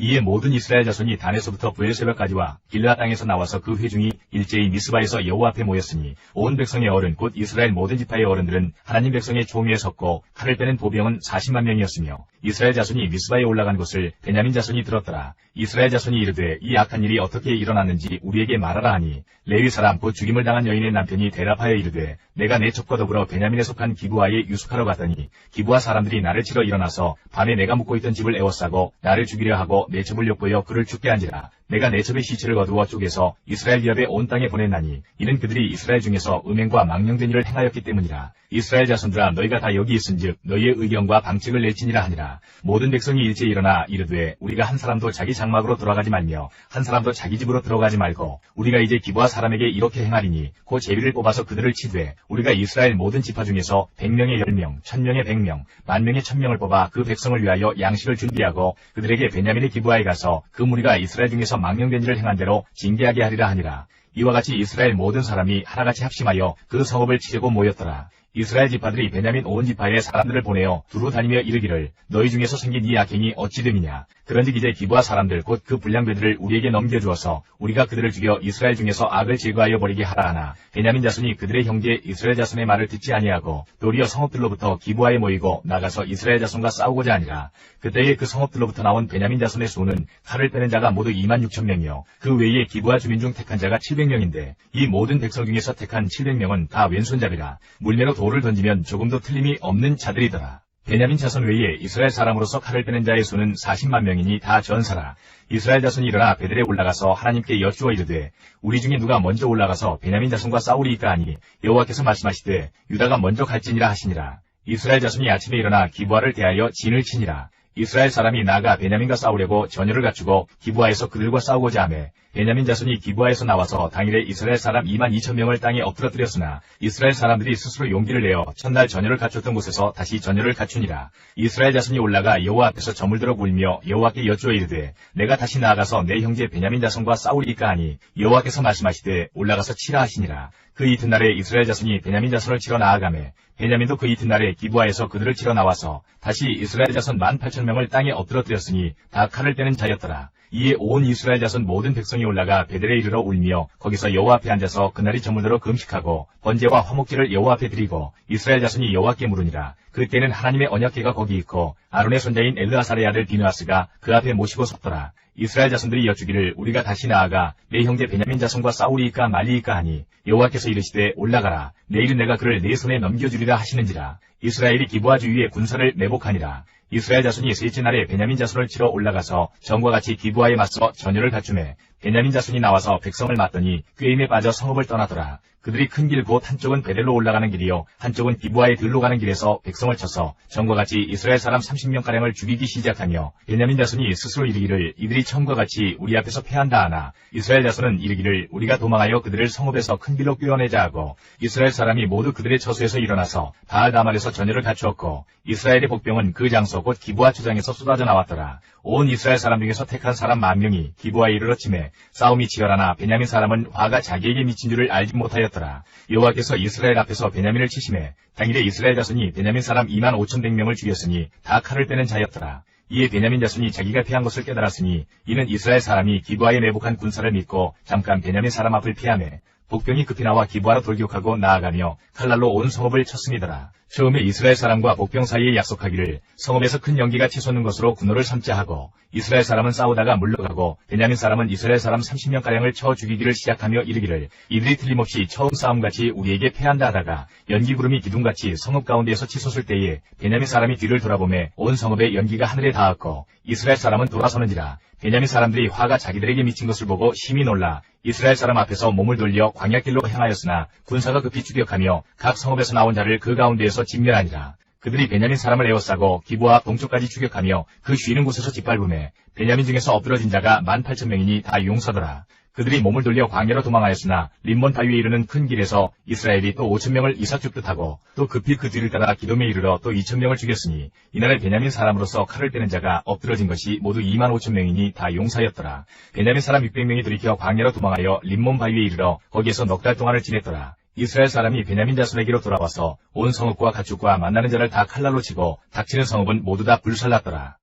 이에 모든 이스라엘 자손이 단에서부터 브엘세바까지와 길르앗 땅에서 나와서 그 회중이 일제히 미스바에서 여호와 앞에 모였으니 온 백성의 어른 곧 이스라엘 모든 지파의 어른들은 하나님 백성의 총위에 섰고 칼을 빼는 보병은 40만 명이었으며 이스라엘 자손이 미스바에 올라간 것을 베냐민 자손이 들었더라. 이스라엘 자손이 이르되 이 악한 일이 어떻게 일어났는지 우리에게 말하라 하니 레위 사람 곧 죽임을 당한 여인의 남편이 대답하여 이르되 내가 내 첩과 더불어 베냐민에 속한 기브아에 유숙하러 갔더니 기브아 사람들이 나를 치러 일어나서 밤에 내가 묵고 있던 집을 애워싸고 나를 죽이려 하고 내 첩을 욕보여 그를 죽게 한지라. 내가 내 첩의 시체를 거두어 쪼개서 이스라엘 기업의 온 땅에 보냈나니 이는 그들이 이스라엘 중에서 음행과 망령된 일을 행하였기 때문이라. 이스라엘 자손들아 너희가 다 여기 있은즉 너희의 의견과 방책을 낼지니라 하니라. 모든 백성이 일제 일어나 이르되 우리가 한 사람도 자기 장막으로 돌아가지 말며 한 사람도 자기 집으로 들어가지 말고 우리가 이제 기브아 사람에게 이렇게 행하리니 곧 제비를 뽑아서 그들을 치되 우리가 이스라엘 모든 지파 중에서 100명의 10명, 1000명의 100명, 10,000명의 1000명을 뽑아 그 백성을 위하여 양식을 준비하고 그들에게 베냐민의 기브아에 가서 그 무리가 이스라엘 중에서 망령된 일을 행한 대로 징계하게 하리라 하니라. 이와 같이 이스라엘 모든 사람이 하나같이 합심하여 그 성읍을 치려고 모였더라. 이스라엘 지파들이 베냐민 온 지파에 사람들을 보내어 두루 다니며 이르기를 너희 중에서 생긴 이 악행이 어찌 됨이냐. 그런즉 이제 기브아 사람들 곧 그 불량배들을 우리에게 넘겨주어서 우리가 그들을 죽여 이스라엘 중에서 악을 제거하여 버리게 하라 하나 베냐민 자손이 그들의 형제 이스라엘 자손의 말을 듣지 아니하고 도리어 성읍들로부터 기브아에 모이고 나가서 이스라엘 자손과 싸우고자 하니라. 그때에 그 성읍들로부터 나온 베냐민 자손의 수는 칼을 빼는 자가 모두 26,000명이요 그 외에 기브아 주민 중 택한 자가 700명인데 이 모든 백성 중에서 택한 700명은 다 왼손잡이라. 물매로 돌을 던지면 조금도 틀림이 없는 자들이더라. 베냐민 자손 외에 이스라엘 사람으로서 칼을 빼는 자의 수는 40만 명이니 다 전사라. 이스라엘 자손이 일어나 베델에 올라가서 하나님께 여쭈어 이르되 우리 중에 누가 먼저 올라가서 베냐민 자손과 싸우리이까 하니 여호와께서 말씀하시되 유다가 먼저 갈지니라 하시니라. 이스라엘 자손이 아침에 일어나 기브아를 대하여 진을 치니라. 이스라엘 사람이 나가 베냐민과 싸우려고 전열을 갖추고 기브아에서 그들과 싸우고자 하매 베냐민 자손이 기브아에서 나와서 당일에 이스라엘 사람 22,000명을 땅에 엎드러뜨렸으나 이스라엘 사람들이 스스로 용기를 내어 첫날 전열을 갖췄던 곳에서 다시 전열을 갖추니라. 이스라엘 자손이 올라가 여호와 앞에서 저물 들어 울며 여호와께 여쭈어 이르되 내가 다시 나아가서 내 형제 베냐민 자손과 싸우리이까 하니 여호와께서 말씀하시되 올라가서 치라 하시니라. 그 이튿날에 이스라엘 자손이 베냐민 자손을 치러 나아가매 베냐민도 그 이튿날에 기브아에서 그들을 치러 나와서 다시 이스라엘 자손 18,000명을 땅에 엎드러뜨렸으니 다 칼을 빼는 자였더라. 이에 온 이스라엘 자손 모든 백성이 올라가 베델에 이르러 울며 거기서 여호와 앞에 앉아서 그날이 저물도록 금식하고 번제와 화목제를 여호와 앞에 드리고 이스라엘 자손이 여호와께 물으니라. 그때는 하나님의 언약궤가 거기 있고 아론의 손자인 엘르아살의 아들 비느하스가 그 앞에 모시고 섰더라. 이스라엘 자손들이 여쭈기를 우리가 다시 나아가 내 형제 베냐민 자손과 싸우리이까 말리이까 하니 여호와께서 이르시되 올라가라. 내일은 내가 그를 내 손에 넘겨주리라 하시는지라. 이스라엘이 기브아 주위에 군사를 매복하니라. 이스라엘 자손이 셋째 날에 베냐민 자손을 치러 올라가서 전과 같이 기브아에 맞서 전열을 갖추매 베냐민 자손이 나와서 백성을 맞더니 꾀임에 빠져 성읍을 떠나더라. 그들이 큰 길 곧 한쪽은 베델로 올라가는 길이요 한쪽은 기브아의 들로 가는 길에서 백성을 쳐서 전과 같이 이스라엘 사람 30명가량을 죽이기 시작하며 베냐민 자손이 스스로 이르기를 이들이 처음과 같이 우리 앞에서 패한다 하나 이스라엘 자손은 이르기를 우리가 도망하여 그들을 성읍에서 큰 길로 꿰어내자 하고 이스라엘 사람이 모두 그들의 처소에서 일어나서 바알다말에서 전열을 갖추었고 이스라엘의 복병은 그 장소 곧 기브아 초장에서 쏟아져 나왔더라. 온 이스라엘 사람 중에서 택한 사람 10,000명이 기브아에 이르러 치매 싸움이 치열하나 베냐민 사람은 화가 자기에게 미친 줄을 알지 못하였더라. 여호와께서 이스라엘 앞에서 베냐민을 치심해 당일에 이스라엘 자손이 베냐민 사람 25,100명을 죽였으니 다 칼을 빼는 자였더라. 이에 베냐민 자손이 자기가 패한 것을 깨달았으니 이는 이스라엘 사람이 기브아에 매복한 군사를 믿고 잠깐 베냐민 사람 앞을 피하매 복병이 급히 나와 기브아로 돌격하고 나아가며 칼날로 온 성읍을 쳤음이더라. 처음에 이스라엘 사람과 복병 사이에 약속하기를 성읍에서 큰 연기가 치솟는 것으로 군호를 삼자 하고 이스라엘 사람은 싸우다가 물러가고 베냐민 사람은 이스라엘 사람 30명가량을 쳐 죽이기를 시작하며 이르기를 이들이 틀림없이 처음 싸움같이 우리에게 패한다 하다가 연기구름이 기둥같이 성읍 가운데에서 치솟을 때에 베냐민 사람이 뒤를 돌아보매 온 성읍의 연기가 하늘에 닿았고 이스라엘 사람은 돌아서는지라. 베냐민 사람들이 화가 자기들에게 미친 것을 보고 심히 놀라 이스라엘 사람 앞에서 몸을 돌려 광야길로 향하였으나 군사가 급히 추격하며 각 성읍에서 나온 자를 그 가운데에서 진멸하니라. 그들이 베냐민 사람을 에워싸고 기브아 동쪽까지 추격하며 그 쉬는 곳에서 짓밟음에 베냐민 중에서 엎드러진 자가 18,000명이니 다 용서더라. 그들이 몸을 돌려 광야로 도망하였으나 림몬 바위에 이르는 큰 길에서 이스라엘이 또 5,000명을 이삭 줍듯 하고 또 급히 그 뒤를 따라 기돔에 이르러 또 2,000명을 죽였으니 이날에 베냐민 사람으로서 칼을 빼는 자가 엎드러진 것이 모두 25,000명이니 다 용사였더라. 베냐민 사람 600명이 돌이켜 광야로 도망하여 림몬 바위에 이르러 거기에서 넉 달 동안을 지냈더라. 이스라엘 사람이 베냐민 자손에게로 돌아와서 온 성읍과 가축과 만나는 자를 다 칼날로 치고 닥치는 성읍은 모두 다 불살랐더라.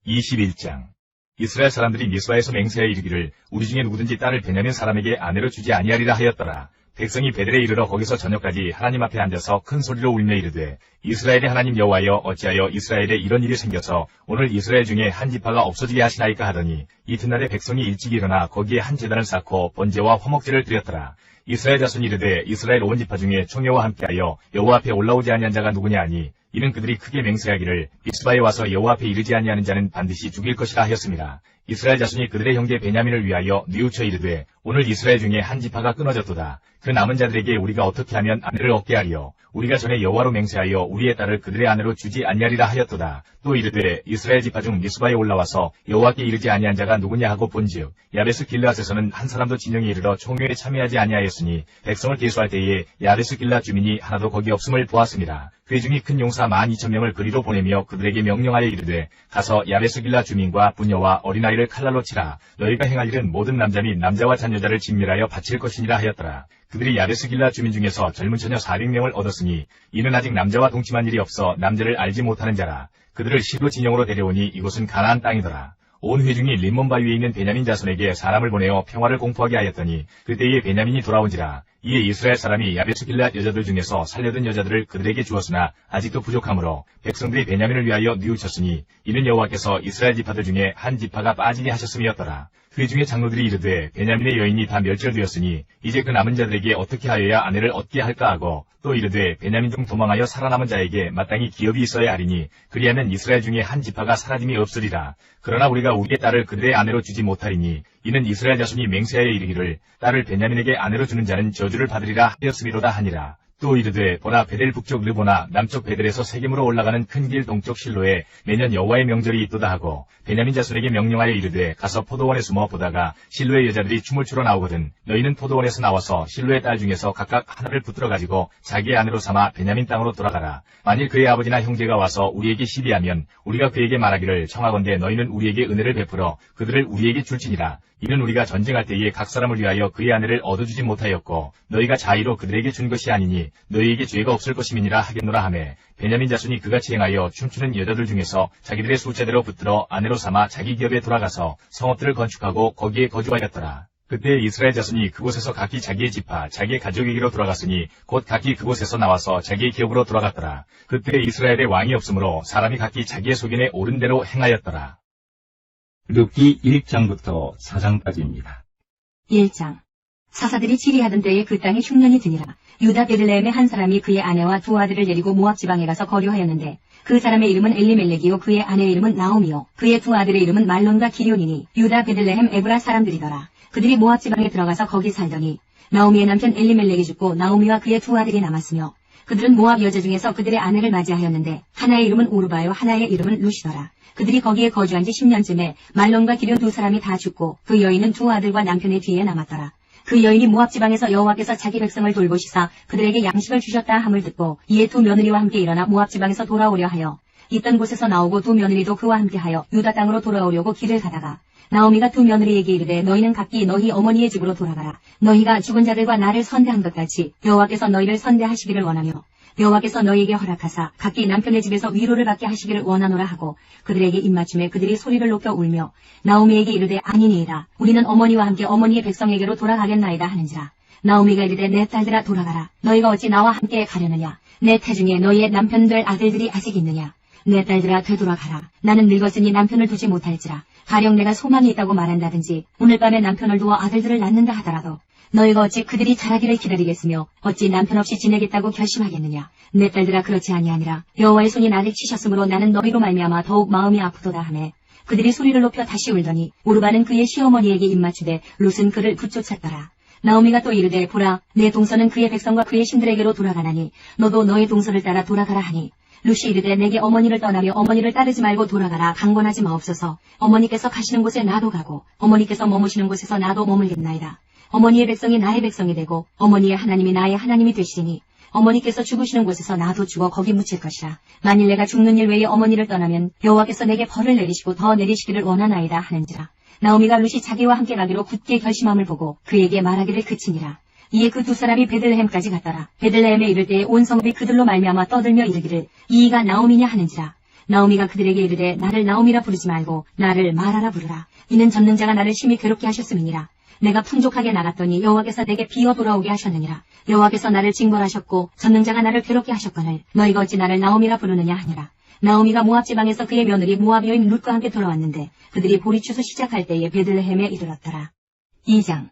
21장 이스라엘 사람들이 미스바에서 맹세하여 이르기를 우리 중에 누구든지 딸을 베냐민 사람에게 아내로 주지 아니하리라 하였더라. 백성이 베델에 이르러 거기서 저녁까지 하나님 앞에 앉아서 큰 소리로 울며 이르되 이스라엘의 하나님 여호와여 어찌하여 이스라엘에 이런 일이 생겨서 오늘 이스라엘 중에 한 지파가 없어지게 하시나이까 하더니 이튿날에 백성이 일찍 일어나 거기에 한 제단을 쌓고 번제와 화목제를 드렸더라. 이스라엘 자손이 이르되 이스라엘 온 지파 중에 총회와 함께하여 여호와 앞에 올라오지 아니한 자가 누구냐 하니 이는 그들이 크게 맹세하기를 미스바에 와서 여호와 앞에 이르지 아니하는 자는 반드시 죽일 것이라 하였습니다. 이스라엘 자손이 그들의 형제 베냐민을 위하여 뉘우쳐 이르되 오늘 이스라엘 중에 한 지파가 끊어졌도다. 그 남은 자들에게 우리가 어떻게 하면 아내를 얻게 하리요. 우리가 전에 여호와로 맹세하여 우리의 딸을 그들의 아내로 주지 아니하리라 하였도다. 또 이르되 이스라엘 지파 중 미스바에 올라와서 여호와께 이르지 아니한 자가 누구냐 하고 본즉 야베스 길앗에서는 한 사람도 진영에 이르러 총회에 참여하지 아니하였으니 백성을 계수할 때에 야베스 길앗 주민이 하나도 거기 없음을 보았습니다. 회중이 큰 용사 12,000명을 그리로 보내며 그들에게 명령하여 이르되 가서 야베스 길앗 주민과 부녀와 어린아이를 칼날로 치라. 너희가 행할 일은 모든 남자 및 남자와 잔여자를 진멸하여 바칠 것이니라 하였더라. 그들이 야베스 길앗 주민 중에서 젊은 처녀 400명을 얻었으니 이는 아직 남자와 동침한 일이 없어 남자를 알지 못하는 자라. 그들을 시로 진영으로 데려오니 이곳은 가나안 땅이더라. 온 회중이 림몬 바위에 있는 베냐민 자손에게 사람을 보내어 평화를 공포하게 하였더니 그때에 베냐민이 돌아온지라. 이에 이스라엘 사람이 야베스 길앗 여자들 중에서 살려둔 여자들을 그들에게 주었으나 아직도 부족하므로 백성들이 베냐민을 위하여 뉘우쳤으니 이는 여호와께서 이스라엘 지파들 중에 한 지파가 빠지게 하셨음이었더라. 회중의 장로들이 이르되 베냐민의 여인이 다 멸절되었으니 이제 그 남은 자들에게 어떻게 하여야 아내를 얻게 할까 하고 또 이르되 베냐민 중 도망하여 살아남은 자에게 마땅히 기업이 있어야 하리니 그리하면 이스라엘 중에 한 지파가 사라짐이 없으리라. 그러나 우리가 우리의 딸을 그들의 아내로 주지 못하리니 이는 이스라엘 자손이 맹세하여 이르기를 딸을 베냐민에게 아내로 주는 자는 저주를 받으리라 하였음이로다 하니라. 또 이르되 보라 베델 북쪽 르보나 남쪽 베델에서 세겜으로 올라가는 큰 길 동쪽 실로에 매년 여호와의 명절이 있도다 하고 베냐민 자손에게 명령하여 이르되 가서 포도원에 숨어 보다가 실로의 여자들이 춤을 추러 나오거든 너희는 포도원에서 나와서 실로의 딸 중에서 각각 하나를 붙들어 가지고 자기의 아내로 삼아 베냐민 땅으로 돌아가라. 만일 그의 아버지나 형제가 와서 우리에게 시비하면 우리가 그에게 말하기를 청하건대 너희는 우리에게 은혜를 베풀어 그들을 우리에게 줄지니라. 이는 우리가 전쟁할 때에 각 사람을 위하여 그의 아내를 얻어주지 못하였고 너희가 자의로 그들에게 준 것이 아니니 너희에게 죄가 없을 것임이니라 하겠노라 하매 베냐민 자손이 그같이 행하여 춤추는 여자들 중에서 자기들의 숫자대로 붙들어 아내로 삼아 자기 기업에 돌아가서 성읍들을 건축하고 거기에 거주하였더라. 그때 이스라엘 자손이 그곳에서 각기 자기의 지파 자기의 가족에게로 돌아갔으니 곧 각기 그곳에서 나와서 자기의 기업으로 돌아갔더라. 그때 이스라엘에 왕이 없으므로 사람이 각기 자기의 소견에 옳은 대로 행하였더라. 룻기 1장부터 4장까지입니다. 1장 사사들이 치리하던 때에 그 땅에 흉년이 드니라. 유다 베들레헴의 한 사람이 그의 아내와 두 아들을 데리고 모압 지방에 가서 거류하였는데 그 사람의 이름은 엘리멜렉이요 그의 아내의 이름은 나오미요 그의 두 아들의 이름은 말론과 기럇이니 유다 베들레헴 에브라 사람들이더라. 그들이 모압 지방에 들어가서 거기 살더니 나오미의 남편 엘리멜렉이 죽고 나오미와 그의 두 아들이 남았으며 그들은 모압 여자 중에서 그들의 아내를 맞이하였는데 하나의 이름은 오르바요 하나의 이름은 루시더라. 그들이 거기에 거주한 지 10년쯤에 말론과 기럇 두 사람이 다 죽고 그 여인은 두 아들과 남편의 뒤에 남았더라. 그 여인이 모압 지방에서 여호와께서 자기 백성을 돌보시사 그들에게 양식을 주셨다 함을 듣고 이에 두 며느리와 함께 일어나 모압 지방에서 돌아오려 하여 있던 곳에서 나오고 두 며느리도 그와 함께하여 유다 땅으로 돌아오려고 길을 가다가 나오미가 두 며느리에게 이르되 너희는 각기 너희 어머니의 집으로 돌아가라. 너희가 죽은 자들과 나를 선대한 것 같이 여호와께서 너희를 선대하시기를 원하며 여호와께서 너희에게 허락하사 각기 남편의 집에서 위로를 받게 하시기를 원하노라 하고 그들에게 입맞춤에 그들이 소리를 높여 울며 나오미에게 이르되 아니니이다. 우리는 어머니와 함께 어머니의 백성에게로 돌아가겠나이다 하는지라. 나오미가 이르되 내 딸들아 돌아가라. 너희가 어찌 나와 함께 가려느냐. 내 태중에 너희의 남편 될 아들들이 아직 있느냐. 내 딸들아 되돌아가라. 나는 늙었으니 남편을 두지 못할지라. 가령 내가 소망이 있다고 말한다든지 오늘 밤에 남편을 두어 아들들을 낳는다 하더라도 너희가 어찌 그들이 자라기를 기다리겠으며 어찌 남편 없이 지내겠다고 결심하겠느냐. 내 딸들아 그렇지 아니하니라. 여호와의 손이 나를 치셨으므로 나는 너희로 말미암아 더욱 마음이 아프도다 하매 그들이 소리를 높여 다시 울더니 오르바는 그의 시어머니에게 입맞추되 룻은 그를 붙쫓았더라. 나오미가 또 이르되 보라 내 동서는 그의 백성과 그의 신들에게로 돌아가나니 너도 너의 동서를 따라 돌아가라 하니 룻이 이르되 내게 어머니를 떠나며 어머니를 따르지 말고 돌아가라. 강권하지 마옵소서. 어머니께서 가시는 곳에 나도 가고 어머니께서 머무시는 곳에서 나도 머물겠나이다. 어머니의 백성이 나의 백성이 되고 어머니의 하나님이 나의 하나님이 되시니 어머니께서 죽으시는 곳에서 나도 죽어 거기 묻힐 것이라. 만일 내가 죽는 일 외에 어머니를 떠나면 여호와께서 내게 벌을 내리시고 더 내리시기를 원하나이다 하는지라. 나오미가 룻이 자기와 함께 가기로 굳게 결심함을 보고 그에게 말하기를 그치니라. 이에 그 두 사람이 베들레헴까지 갔더라. 베들레헴에 이를 때에 온 성읍이 그들로 말미암아 떠들며 이르기를 이가 나오미냐 하는지라. 나오미가 그들에게 이르되 나를 나오미라 부르지 말고 나를 마라라 부르라. 이는 전능자가 나를 심히 괴롭게 하셨음이니라. 내가 풍족하게 나갔더니 여호와께서 내게 비어 돌아오게 하셨느니라. 여호와께서 나를 징벌하셨고 전능자가 나를 괴롭게 하셨거늘 너희가 어찌 나를 나오미라 부르느냐 하니라. 나오미가 모압 지방에서 그의 며느리 모압 여인 룻과 함께 돌아왔는데 그들이 보리추수 시작할 때에 베들레헴에 이르렀더라. 2장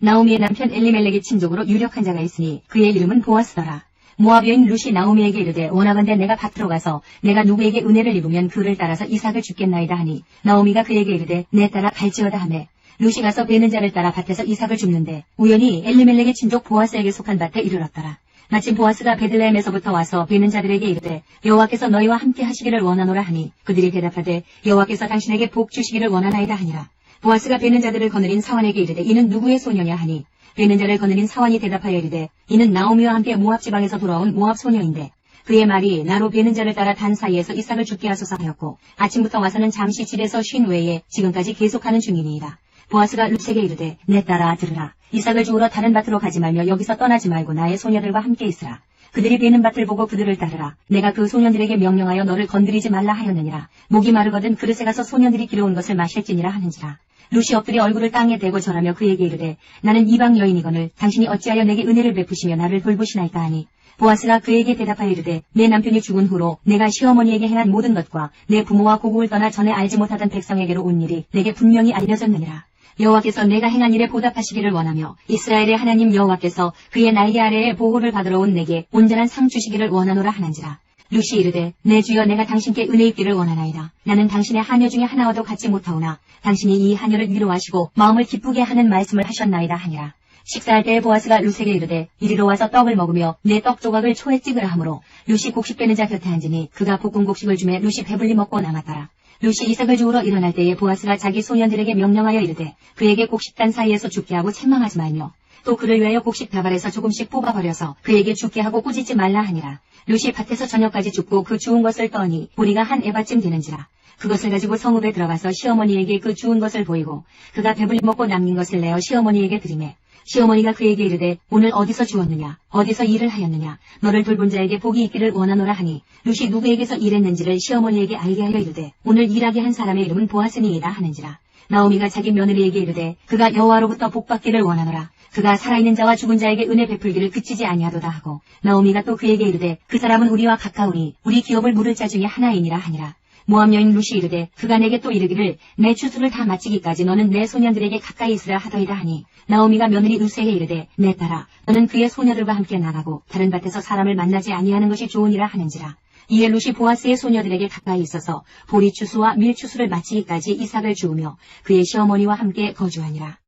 나오미의 남편 엘리멜렉의 친족으로 유력한 자가 있으니 그의 이름은 보아스더라. 모압 여인 룻이 나오미에게 이르되 원하건대 내가 밭으로 가서 내가 누구에게 은혜를 입으면 그를 따라서 이삭을 줍겠나이다 하니 나오미가 그에게 이르되 내 따라 갈지어다 하매 룻이 가서 베는 자를 따라 밭에서 이삭을 줍는데 우연히 엘리멜렉의 친족 보아스에게 속한 밭에 이르렀더라. 마침 보아스가 베들레헴에서부터 와서 베는 자들에게 이르되 여호와께서 너희와 함께 하시기를 원하노라 하니 그들이 대답하되 여호와께서 당신에게 복 주시기를 원하나이다 하니라. 보아스가 베는 자들을 거느린 사환에게 이르되 이는 누구의 소녀냐 하니 베는 자를 거느린 사환이 대답하여 이르되 이는 나오미와 함께 모압 지방에서 돌아온 모압 소녀인데 그의 말이 나로 베는 자를 따라 단 사이에서 이삭을 죽게 하소서 하였고 아침부터 와서는 잠시 집에서 쉰 외에 지금까지 계속하는 중이니이다. 보아스가 룻에게 이르되 내 딸아 들으라. 이삭을 주우러 다른 밭으로 가지 말며 여기서 떠나지 말고 나의 소녀들과 함께 있으라. 그들이 베는 밭을 보고 그들을 따르라. 내가 그 소년들에게 명령하여 너를 건드리지 말라 하였느니라. 목이 마르거든 그릇에 가서 소년들이 길어온 것을 마실지니라 하는지라. 룻이 엎드려 얼굴을 땅에 대고 절하며 그에게 이르되 나는 이방 여인이거늘 당신이 어찌하여 내게 은혜를 베푸시며 나를 돌보시나이까 하니 보아스가 그에게 대답하여 이르되 내 남편이 죽은 후로 내가 시어머니에게 행한 모든 것과 내 부모와 고국을 떠나 전에 알지 못하던 백성에게로 온 일이 내게 분명히 알려졌느니라. 여호와께서 내가 행한 일에 보답하시기를 원하며 이스라엘의 하나님 여호와께서 그의 날개 아래에 보호를 받으러 온 내게 온전한 상 주시기를 원하노라 하는지라. 룻이 이르되 내 주여 내가 당신께 은혜 입기를 원하나이다. 나는 당신의 하녀 중에 하나와도 같지 못하오나 당신이 이 하녀를 위로하시고 마음을 기쁘게 하는 말씀을 하셨나이다 하니라. 식사할 때에 보아스가 룻에게 이르되 이리로 와서 떡을 먹으며 내 떡 조각을 초에 찍으라 하므로 룻이 곡식 빼는 자 곁에 앉으니 그가 볶은 곡식을 주매 룻이 배불리 먹고 남았더라. 룻이 이삭을 주우러 일어날 때에 보아스가 자기 소년들에게 명령하여 이르되 그에게 곡식단 사이에서 죽게 하고 책망하지 말며 또 그를 위하여 곡식 다발에서 조금씩 뽑아버려서 그에게 죽게 하고 꾸짖지 말라 하니라. 룻이 밭에서 저녁까지 줍고 그 주운 것을 떠니 보리가 한 에바쯤 되는지라. 그것을 가지고 성읍에 들어가서 시어머니에게 그 주운 것을 보이고 그가 배불리 먹고 남긴 것을 내어 시어머니에게 드리매 시어머니가 그에게 이르되 오늘 어디서 주었느냐 어디서 일을 하였느냐 너를 돌본 자에게 복이 있기를 원하노라 하니 룻이 누구에게서 일했는지를 시어머니에게 알게 하여 이르되 오늘 일하게 한 사람의 이름은 보아스니이다 하는지라. 나오미가 자기 며느리에게 이르되 그가 여호와로부터 복받기를 원하노라. 그가 살아있는 자와 죽은 자에게 은혜 베풀기를 그치지 아니하도다 하고 나오미가 또 그에게 이르되 그 사람은 우리와 가까우니 우리 기업을 물을 자 중에 하나이니라 하니라. 모압 여인 룻이 이르되 그가 내게 또 이르기를 내 추수를 다 마치기까지 너는 내 소년들에게 가까이 있으라 하더이다 하니 나오미가 며느리 룻에게 이르되 내 딸아 너는 그의 소녀들과 함께 나가고 다른 밭에서 사람을 만나지 아니하는 것이 좋으니라 하는지라. 이에 룻이 보아스의 소녀들에게 가까이 있어서 보리 추수와 밀 추수를 마치기까지 이삭을 주우며 그의 시어머니와 함께 거주하니라.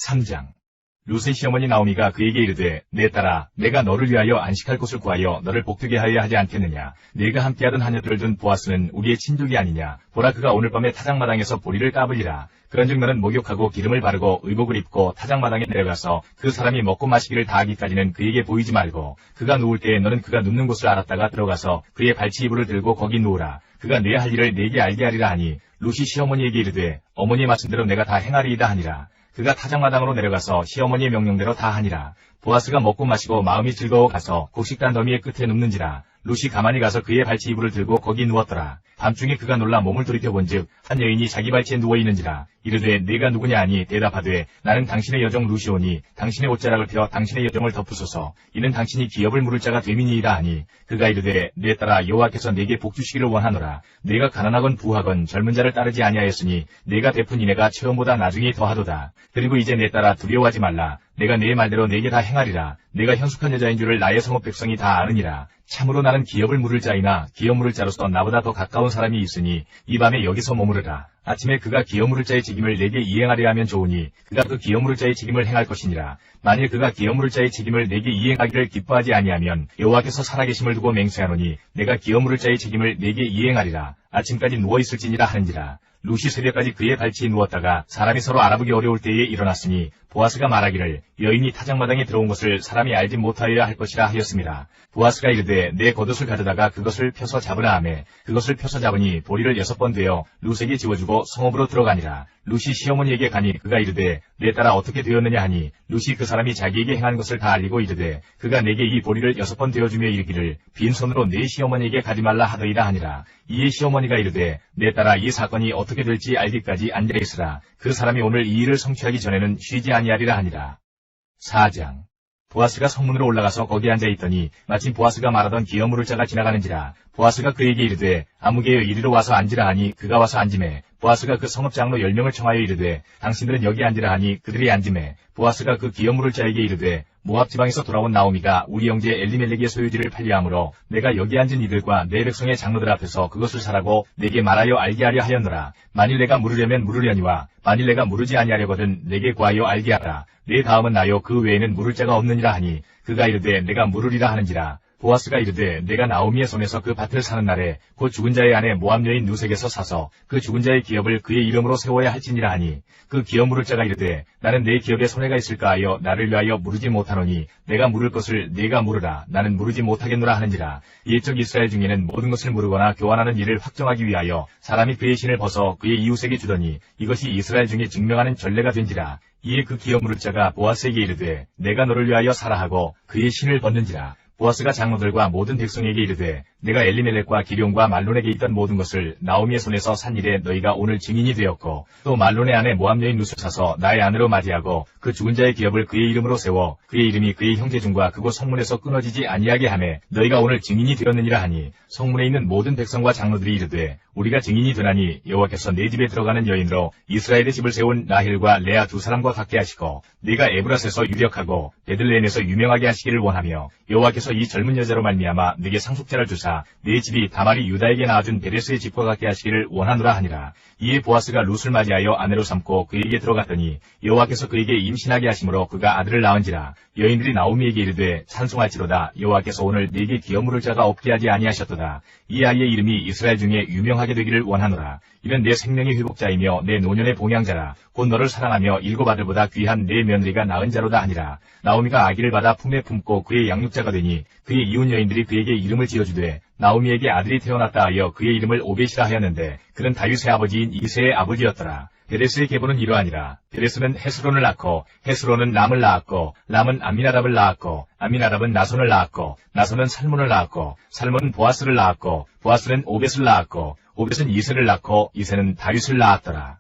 3장. 룻의 시어머니 나오미가 그에게 이르되 내 딸아 내가 너를 위하여 안식할 곳을 구하여 너를 복되게 하여야 하지 않겠느냐. 네가 함께하던 하녀들을 둔 보아스는 우리의 친족이 아니냐. 보라 그가 오늘 밤에 타작마당에서 보리를 까불리라. 그런즉 너는 목욕하고 기름을 바르고 의복을 입고 타작마당에 내려가서 그 사람이 먹고 마시기를 다하기까지는 그에게 보이지 말고 그가 누울 때에 너는 그가 눕는 곳을 알았다가 들어가서 그의 발치 이불을 들고 거기 누우라. 그가 내 할 일을 내게 알게 하리라 하니 룻이 시어머니에게 이르되 어머니의 말씀대로 내가 다 행하리이다 하니라. 그가 타작마당으로 내려가서 시어머니의 명령대로 다 하니라. 보아스가 먹고 마시고 마음이 즐거워 가서 곡식단 더미의 끝에 눕는지라. 룻이 가만히 가서 그의 발치 이불을 들고 거기 누웠더라. 밤중에 그가 놀라 몸을 돌이켜본즉 한 여인이 자기 발치에 누워있는지라. 이르되 네가 누구냐 하니 대답하되 나는 당신의 여종 룻이오니 당신의 옷자락을 펴 당신의 여종을 덮으소서. 이는 당신이 기업을 물을 자가 됨이니이다 하니 그가 이르되 내 딸아 여호와께서 내게 복 주시기를 원하노라. 내가 가난하건 부하건 젊은 자를 따르지 아니하였으니 내가 베푼 이내가 처음보다 나중에 더하도다. 그리고 이제 내 딸아 두려워하지 말라. 내가 네 말대로 내게 다 행하리라. 내가 현숙한 여자인 줄을 나의 성읍 백성이 다 아느니라. 참으로 나는 기업을 물을 자이나 기업 물을 자로서 나보다 더 가까운 사람이 있으니 이 밤에 여기서 머무르라. 아침에 그가 기업 물을 자의 책임을 내게 이행하려 하면 좋으니 그가 그 기업 물을 자의 책임을 행할 것이니라. 만일 그가 기업 물을 자의 책임을 내게 이행하기를 기뻐하지 아니하면 여호와께서 살아계심을 두고 맹세하노니 내가 기업 물을 자의 책임을 내게 이행하리라. 아침까지 누워있을지니라 하는지라. 룻이 새벽까지 그의 발치에 누웠다가 사람이 서로 알아보기 어려울 때에 일어났으니 보아스가 말하기를 여인이 타작마당에 들어온 것을 사람이 알지 못하여야 할 것이라 하였습니다. 보아스가 이르되 내 겉옷을 가져다가 그것을 펴서 잡으라 하매 그것을 펴서 잡으니 보리를 6번 되어 룻에게 지워주고 성읍으로 들어가니라. 룻이 시어머니에게 가니 그가 이르되 내 딸아 어떻게 되었느냐 하니 룻이 그 사람이 자기에게 행한 것을 다 알리고 이르되 그가 내게 이 보리를 6번 되어주며 이르기를 빈손으로 네 시어머니에게 가지 말라 하더이다 하니라. 이에 시어머니가 이르되 내 딸아 이 사건이 어떻게 될지 알기까지 앉아있으라. 그 사람이 오늘 이 일을 성취하기 전에는 쉬지 아니하리라 하니라. 4장. 보아스가 성문으로 올라가서 거기 앉아있더니 마침 보아스가 말하던 기업 물을 자가 지나가는지라. 보아스가 그에게 이르되 아무개여 이리로 와서 앉으라 하니 그가 와서 앉으매 보아스가 그 성읍 장로 10명을 청하여 이르되 당신들은 여기 앉으라 하니 그들이 앉으매 보아스가 그 기업 물을 자에게 이르되 모압 지방에서 돌아온 나오미가 우리 형제 엘리멜렉의 소유지를 팔려하므로 내가 여기 앉은 이들과 내 백성의 장로들 앞에서 그것을 사라고 내게 말하여 알게 하려 하였노라. 만일 내가 물으려면 물으려니와 만일 내가 물으지 아니하려거든 내게 구하여 알게 하라. 내 다음은 나요 그 외에는 물을 자가 없느니라 하니 그가 이르되 내가 물으리라 하는지라. 보아스가 이르되 내가 나오미의 손에서 그 밭을 사는 날에 곧 죽은 자의 아내 모압 여인 룻에게서 사서 그 죽은 자의 기업을 그의 이름으로 세워야 할지니라 하니 그 기업 물을 자가 이르되 나는 내 기업에 손해가 있을까 하여 나를 위하여 물으지 못하노니 내가 물을 것을 네가 물으라. 나는 물으지 못하겠노라 하는지라. 옛적 이스라엘 중에는 모든 것을 물으거나 교환하는 일을 확정하기 위하여 사람이 그의 신을 벗어 그의 이웃에게 주더니 이것이 이스라엘 중에 증명하는 전례가 된지라. 이에 그 기업 물을 자가 보아스에게 이르되 내가 너를 위하여 사라 하고 그의 신을 벗는지라. 보아스가 장로들과 모든 백성에게 이르되 내가 엘리멜렉과 기럯과 말론에게 있던 모든 것을 나오미의 손에서 산 일에 너희가 오늘 증인이 되었고 또 말론의 아내 모압 여인 룻을 사서 나의 아내로 맞이하고 그 죽은 자의 기업을 그의 이름으로 세워 그의 이름이 그의 형제 중과 그곳 성문에서 끊어지지 아니하게 하매 너희가 오늘 증인이 되었느니라 하니 성문에 있는 모든 백성과 장로들이 이르되 우리가 증인이 되나니 여호와께서 내 집에 들어가는 여인으로 이스라엘의 집을 세운 라헬과 레아 두 사람과 같게 하시고 네가 에브라스에서 유력하고 베들레헴에서 유명하게 하시기를 원하며 여호와께서 이 젊은 여자로 말미암아 네게 상속자를 주사 네 집이 다말이 유다에게 낳아준 베레스의 집과 같게 하시기를 원하노라 하니라. 이에 보아스가 룻을 맞이하여 아내로 삼고 그에게 들어갔더니 여호와께서 그에게 임신하게 하심으로 그가 아들을 낳은지라. 여인들이 나오미에게 이르되 찬송할지로다. 여호와께서 오늘 네게 기업 물을 자가 없게 하지 아니하셨도다. 이 아이의 이름이 이스라엘 중에 유명하게 되기를 원하노라. 이는 내 생명의 회복자이며 내 노년의 봉양자라. 곧 너를 사랑하며 7 아들보다 귀한 내 며느리가 낳은 자로다 하니라. 나오미가 아기를 받아 품에 품고 그의 양육자가 되니 그의 이웃 여인들이 그에게 이름을 지어주되 나오미에게 아들이 태어났다 하여 그의 이름을 오벳이라 하였는데 그는 다윗의 아버지인 이새의 아버지였더라. 베레스의 계보는 이러하니라. 베레스는 헤스론을 낳고 헤스론은 람을 낳았고 람은 암미나답을 낳았고 암미나답은 나손을 낳았고 나손은 살몬을 낳았고 살몬은 보아스를 낳았고 보아스는 오벳을 낳았고 오벳은 이새를 낳고 이새는 다윗을 낳았더라.